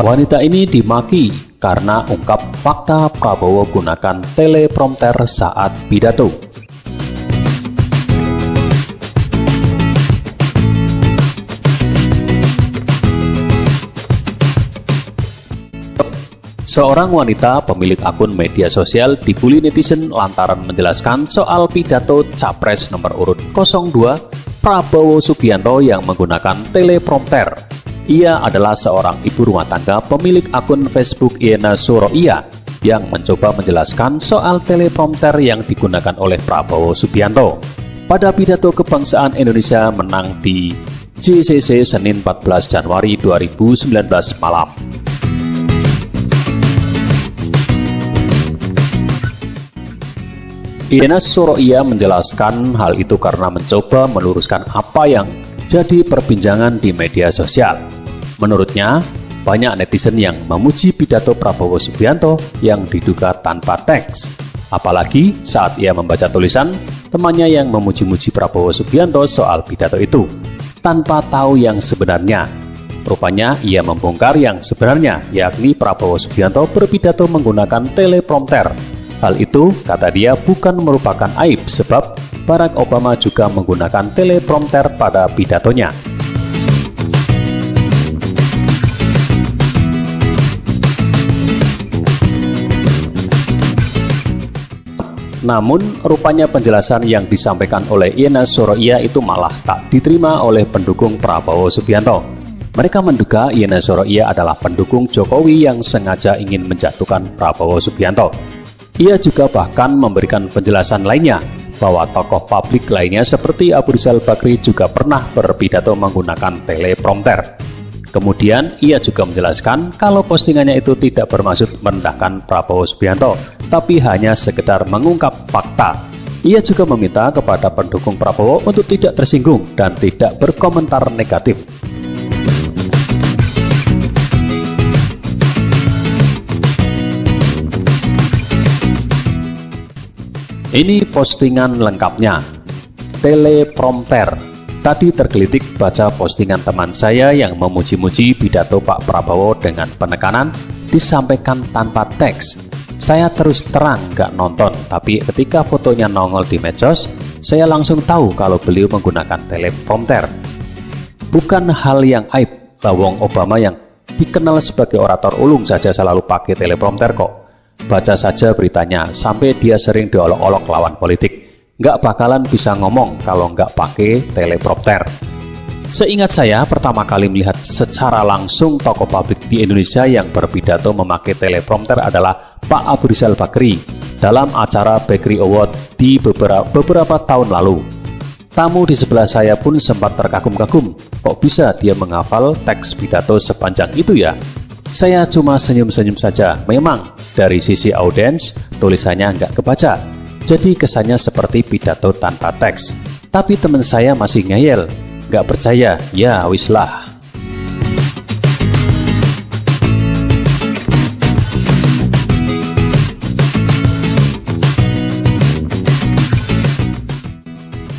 Wanita ini dimaki karena ungkap fakta Prabowo gunakan teleprompter saat pidato. Seorang wanita pemilik akun media sosial dibully netizen lantaran menjelaskan soal pidato Capres nomor urut 02 Prabowo Subianto yang menggunakan teleprompter. Ia adalah seorang ibu rumah tangga pemilik akun Facebook Yena Suroiya yang mencoba menjelaskan soal teleprompter yang digunakan oleh Prabowo Subianto pada pidato kebangsaan Indonesia menang di JCC Senin 14 Januari 2019 malam. Yena Suroiya menjelaskan hal itu karena mencoba meluruskan apa yang jadi perbincangan di media sosial. Menurutnya, banyak netizen yang memuji pidato Prabowo Subianto yang diduga tanpa teks. Apalagi saat ia membaca tulisan temannya yang memuji-muji Prabowo Subianto soal pidato itu, tanpa tahu yang sebenarnya. Rupanya ia membongkar yang sebenarnya, yakni Prabowo Subianto berpidato menggunakan teleprompter. Hal itu, kata dia, bukan merupakan aib sebab Barack Obama juga menggunakan teleprompter pada pidatonya. Namun, rupanya penjelasan yang disampaikan oleh Yena Suroiya itu malah tak diterima oleh pendukung Prabowo Subianto. Mereka menduga Yena Suroiya adalah pendukung Jokowi yang sengaja ingin menjatuhkan Prabowo Subianto. Ia juga bahkan memberikan penjelasan lainnya bahwa tokoh publik lainnya seperti Abu Rizal Bakri juga pernah berpidato menggunakan teleprompter. Kemudian ia juga menjelaskan kalau postingannya itu tidak bermaksud merendahkan Prabowo Subianto, tapi hanya sekedar mengungkap fakta. Ia juga meminta kepada pendukung Prabowo untuk tidak tersinggung dan tidak berkomentar negatif. Ini postingan lengkapnya. Teleprompter. Tadi tergelitik baca postingan teman saya yang memuji-muji pidato Pak Prabowo dengan penekanan disampaikan tanpa teks. Saya terus terang nggak nonton, tapi ketika fotonya nongol di medsos, saya langsung tahu kalau beliau menggunakan teleprompter. Bukan hal yang aib, Lawong Obama yang dikenal sebagai orator ulung saja selalu pakai teleprompter kok. Baca saja beritanya, sampai dia sering diolok-olok lawan politik. Nggak bakalan bisa ngomong kalau nggak pakai teleprompter. Seingat saya, pertama kali melihat secara langsung tokoh publik di Indonesia yang berpidato memakai teleprompter adalah Pak Abu Rizal Bakri dalam acara Bakri Award di beberapa tahun lalu. Tamu di sebelah saya pun sempat terkagum-kagum, kok bisa dia menghafal teks pidato sepanjang itu ya? Saya cuma senyum-senyum saja. Memang dari sisi audiens tulisannya nggak kebaca, jadi kesannya seperti pidato tanpa teks. Tapi teman saya masih ngeyel, nggak percaya, ya wis lah.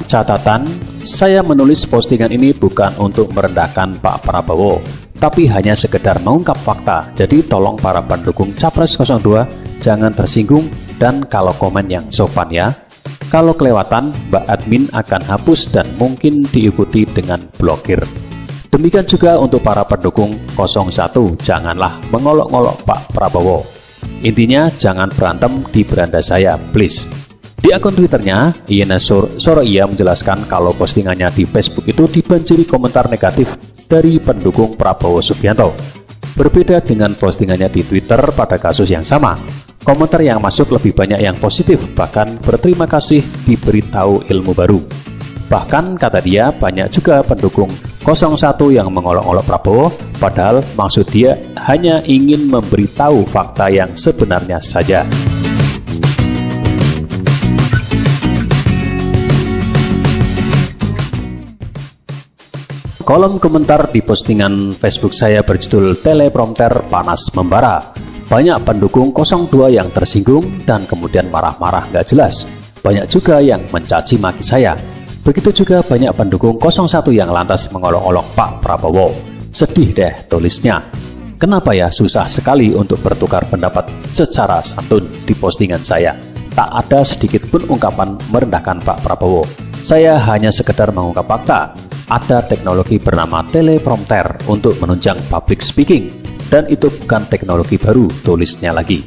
Catatan, saya menulis postingan ini bukan untuk merendahkan Pak Prabowo, tapi hanya sekedar mengungkap fakta. Jadi tolong para pendukung Capres 02 jangan tersinggung dan kalau komen yang sopan ya. Kalau kelewatan, Mbak Admin akan hapus dan mungkin diikuti dengan blokir. Demikian juga untuk para pendukung 01, janganlah mengolok-olok Pak Prabowo. Intinya jangan berantem di beranda saya, please. Di akun Twitternya, Yena Suroiya menjelaskan kalau postingannya di Facebook itu dibanjiri komentar negatif dari pendukung Prabowo Subianto. Berbeda dengan postingannya di Twitter pada kasus yang sama. Komentar yang masuk lebih banyak yang positif, bahkan berterima kasih diberitahu ilmu baru. Bahkan kata dia banyak juga pendukung 01 yang mengolok-olok Prabowo, padahal maksud dia hanya ingin memberitahu fakta yang sebenarnya saja. Kolom komentar di postingan Facebook saya berjudul Teleprompter Panas Membara. Banyak pendukung 02 yang tersinggung dan kemudian marah-marah gak jelas. Banyak juga yang mencaci maki saya. Begitu juga banyak pendukung 01 yang lantas mengolok-olok Pak Prabowo. Sedih deh tulisnya. Kenapa ya susah sekali untuk bertukar pendapat secara santun di postingan saya? Tak ada sedikit pun ungkapan merendahkan Pak Prabowo. Saya hanya sekedar mengungkap fakta. Ada teknologi bernama teleprompter untuk menunjang public speaking, dan itu bukan teknologi baru, tulisnya lagi.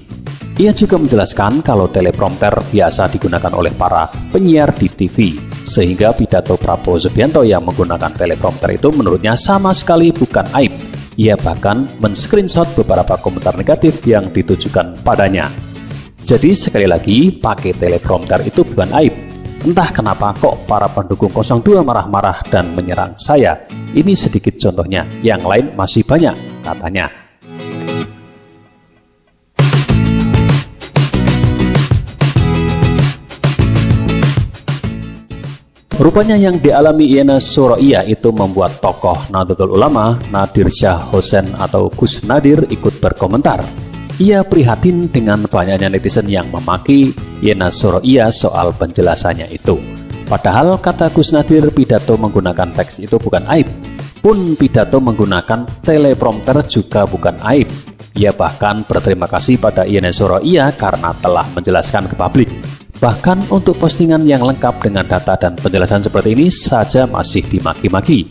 Ia juga menjelaskan kalau teleprompter biasa digunakan oleh para penyiar di TV, sehingga pidato Prabowo Subianto yang menggunakan teleprompter itu menurutnya sama sekali bukan aib. Ia bahkan men-screenshot beberapa komentar negatif yang ditujukan padanya. Jadi sekali lagi, pakai teleprompter itu bukan aib. Entah kenapa kok para pendukung 02 marah-marah dan menyerang saya. Ini sedikit contohnya, yang lain masih banyak, katanya. Rupanya yang dialami Yana Suraiya itu membuat tokoh Nahdlatul Ulama Nadir Shah Hussein atau Gus Nadir ikut berkomentar. Ia prihatin dengan banyaknya netizen yang memaki Yana Suraiya soal penjelasannya itu. Padahal kata Gus Nadir, pidato menggunakan teks itu bukan aib. Pun pidato menggunakan teleprompter juga bukan aib. Ia bahkan berterima kasih pada Yana Suraiya karena telah menjelaskan ke publik. Bahkan untuk postingan yang lengkap dengan data dan penjelasan seperti ini saja masih dimaki-maki.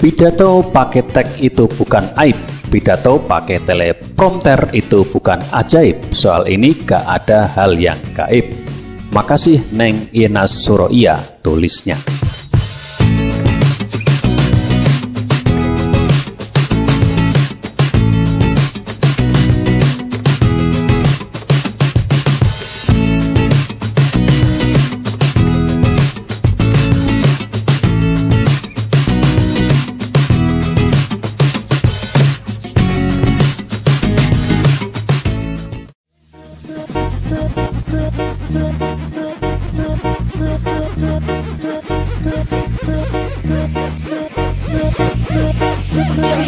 Pidato pakai teks itu bukan aib. Pidato pakai teleprompter itu bukan ajaib. Soal ini gak ada hal yang gaib. Makasih Neng Yana Suraiya, tulisnya.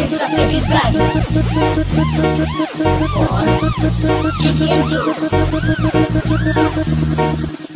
Hands up, everybody. GTN.